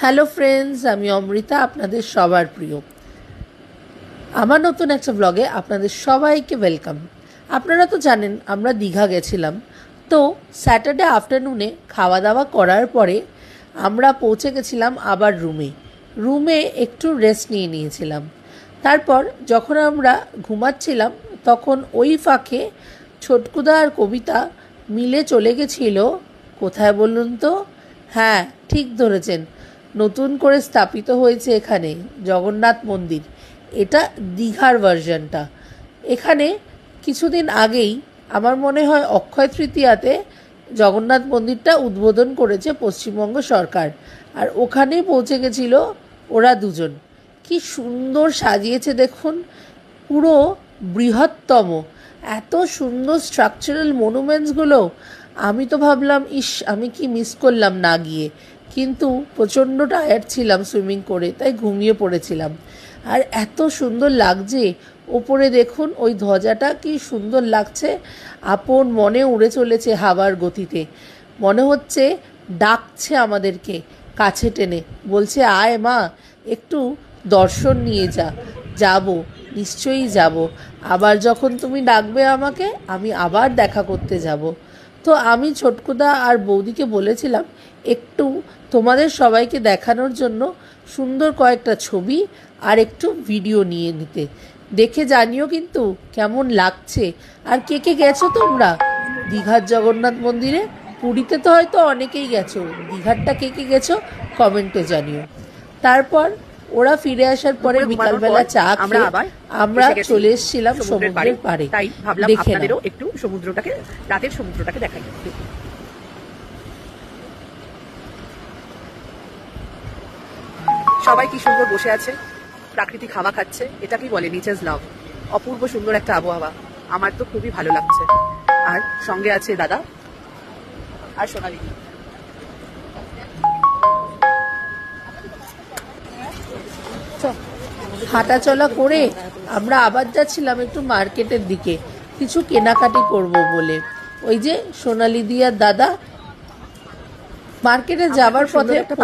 Hello friends, আমি অমৃতা, আপনাদের সবার প্রিয়। আমার নতুন একটা ব্লগে আপনাদের সবাইকে ওয়েলকাম। আপনারা তো জানেন আমরা দীঘা গেছিলাম। তো স্যাটারডে আফটারনুনে খাওয়া দাওয়া করার পরে আমরা পৌঁছে গেছিলাম আবার রুমে একটু রেস্ট নিয়েছিলাম। তারপর যখন আমরা ঘুমাচ্ছিলাম তখন ওই ফাঁকে ছোটকুদা আর কবিতা মিলে চলে গেছিল কোথায় বলুন তো? হ্যাঁ, ঠিক ধরেছেন, নতুন করে স্থাপিত হয়েছে এখানে জগন্নাথ মন্দির। এটা দীঘার ভার্সনটা। এখানে কিছুদিন আগেই আমার মনে হয় অক্ষয় তৃতীয়াতে জগন্নাথ মন্দিরটা উদ্বোধন করেছে পশ্চিমবঙ্গ সরকার, আর ওখানেই পৌঁছে গেছিল ওরা দুজন। কি সুন্দর সাজিয়েছে দেখুন, পুরো বৃহত্তম, এত সুন্দর স্ট্রাকচারাল মনুমেন্টসগুলো। আমি তো ভাবলাম আমি কি মিস করলাম না গিয়ে, কিন্তু প্রচণ্ড টায়ার্ড ছিলাম সুইমিং করে, তাই ঘুমিয়ে পড়েছিলাম। আর এত সুন্দর লাগছে, ওপরে দেখুন ওই ধ্বজাটা কি সুন্দর লাগছে, আপন মনে উড়ে চলেছে হাওয়ার গতিতে। মনে হচ্ছে ডাকছে আমাদেরকে কাছে টেনে, বলছে আয় মা, একটু দর্শন নিয়ে যাব, নিশ্চয়ই যাব। আবার যখন তুমি ডাকবে আমাকে, আমি আবার দেখা করতে যাব। তো আমি ছোটকুদা আর বৌদিকে বলেছিলাম একটু তোমাদের সবাইকে দেখানোর জন্য সুন্দর কয়েকটা ছবি আর একটু ভিডিও নিয়ে নিতে। দেখে জানিও কিন্তু কেমন লাগছে। আর কে কে গেছো তোমরা দীঘার জগন্নাথ মন্দিরে? পুরীতে তো হয়তো অনেকেই গেছো, দীঘারটা কে কে গেছো কমেন্টে জানিও। তারপর ওরা ফিরে আসার পরে বিকালবেলা চা খেয়ে আমরা চলে এসেছিলাম সমুদ্রের পাড়ে। তাই ভাবলাম আপনাদেরও একটু সমুদ্রটাকে, রাতের সমুদ্রটাকে দেখাই। সবাই কি সুন্দর বসে আছে, প্রাকৃতিক হাওয়া খাচ্ছে। এটাকেই বলে নেচার্স লাভ। অপূর্ব সুন্দর একটা আবহাওয়া, আমার তো খুবই ভালো লাগছে। আর সঙ্গে আছে দাদা আর সোনালি। হাঁটাচলা করে আমরা আবার যাচ্ছিলাম একটু মার্কেটের দিকে, কিছু কেনাকাটি করব বলে। ওই যে সোনালি দিয়ার দাদা মার্কেটে যাবার পথে একটা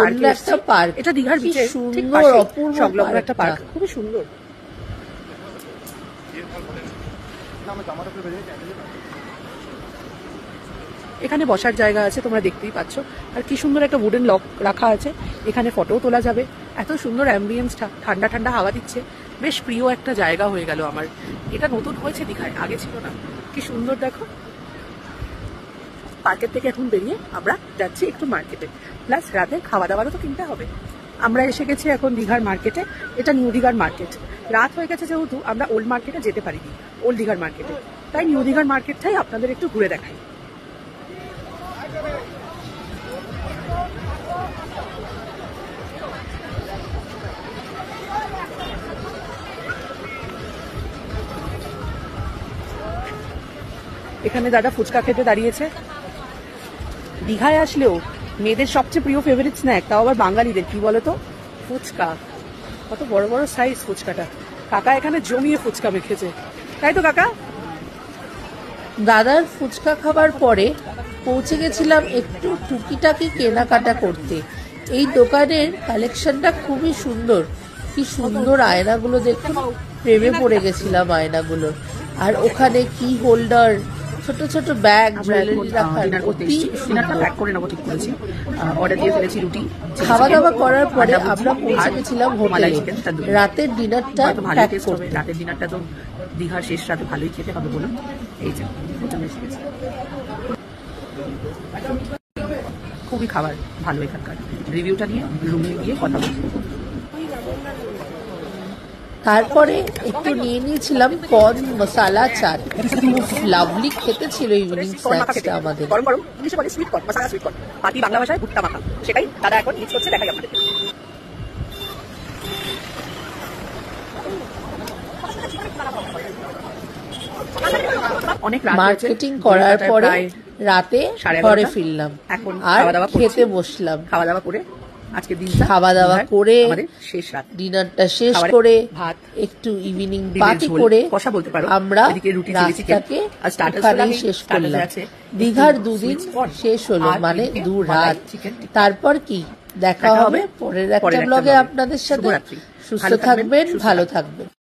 পার্ক, এটা দীঘার বিচে সুন্দর অপূর্ব সংলগ্ন একটা পার্ক, খুবই সুন্দর। এখানে বসার জায়গা আছে, তোমরা দেখতেই পাচ্ছ। আর কি সুন্দর একটা উডেন লক রাখা আছে, এখানে ফটোও তোলা যাবে। এত সুন্দর অ্যাম্বিয়েন্সটা, ঠান্ডা ঠান্ডা হাওয়া দিচ্ছে, বেশ প্রিয় একটা জায়গা হয়ে গেল আমার। এটা নতুন হয়েছে দীঘায়, আগে ছিল না। কি সুন্দর দেখো। পার্কের থেকে এখন বেরিয়ে আমরা যাচ্ছি একটু মার্কেটে, প্লাস রাতে খাওয়া দাওয়ারও তো কিনতে হবে। আমরা এসে গেছি এখন দীঘার মার্কেটে। এটা নিউ দীঘার মার্কেট। রাত হয়ে গেছে যেহেতু আমরা ওল্ড মার্কেটে যেতে পারিনি, ওল্ড দীঘার মার্কেটে, তাই নিউ দীঘার মার্কেটটাই আপনাদের একটু ঘুরে দেখাই। এখানে দাদা ফুচকা খেতে দাঁড়িয়েছে। দীঘায় আসলেও মেয়েদের সবচেয়ে প্রিয় ফেভারিট স্ন্যাক, তাও আবার বাঙালিদের, কি বলতো? ফুচকা। কত বড় বড় সাইজ ফুচকাটা। কাকা এখানে জমিয়ে ফুচকা মেখেছে, তাই তো কাকা? দাদার ফুচকা খাবার পরে পৌঁছে গেছিলাম একটু টুকিটাকি কেনাকাটা করতে। এই দোকানের কালেকশনটা খুবই সুন্দর। কি সুন্দর আয়নাগুলো দেখুন, প্রেমে পড়ে গেছিলাম আয়নাগুলোর। আর ওখানে কি হোল্ডার, ছোট ছোট ব্যাগ, জুয়েলারি রাখার, অতি খাওয়া দাওয়া করার পরে আমরা পৌঁছে গেছিলাম হোটেলে রাতের ডিনারটা প্যাক করতে। রাতের ডিনারটা তো দীঘার শেষ রাতে ভালোই খেতে হবে বলুন। এই যে খুবই খাবার ভালো এখানকার। রিভিউটা নিয়ে রুমে গিয়ে কথা বলছি। তারপরে একটু নিয়ে নিয়েছিলাম কর্ন মশালা চাট। লাভলি খেতে ছিল ইভিনিং স্ন্যাক্সটা আমাদের। গরম গরম ইংলিশে বলে সুইট কর্ন, মশালা সুইট কর্ন, বাকি বাংলা ভাষায় ভুট্টা মাখা। সেটাই দাদা এখন মিক্স করছে, দেখাই আপনাদের। অনেক মার্কেটিং করার পরে রাতে ঘরে ফিরলাম, এখন আর খেতে বসলাম। খাওয়া দাওয়া করে আজকে দিন খাওয়া দাওয়া করে শেষ রাত ডিনারটা শেষ করে ভাত একটু ইভিনিং পার্টি করে কথা বলতে পারো। আমরা রাতটাকে ওখানেই শেষ করলাম। দীঘার দুদিন শেষ হলো, মানে 2 রাত। তারপর কি দেখা হবে পরের একটা ব্লগে আপনাদের সাথে। শুভরাত্রি। সুস্থ ভালো থাকবেন, থাকবেন, সুস্থ ভালো থাকবেন। থাকবেন।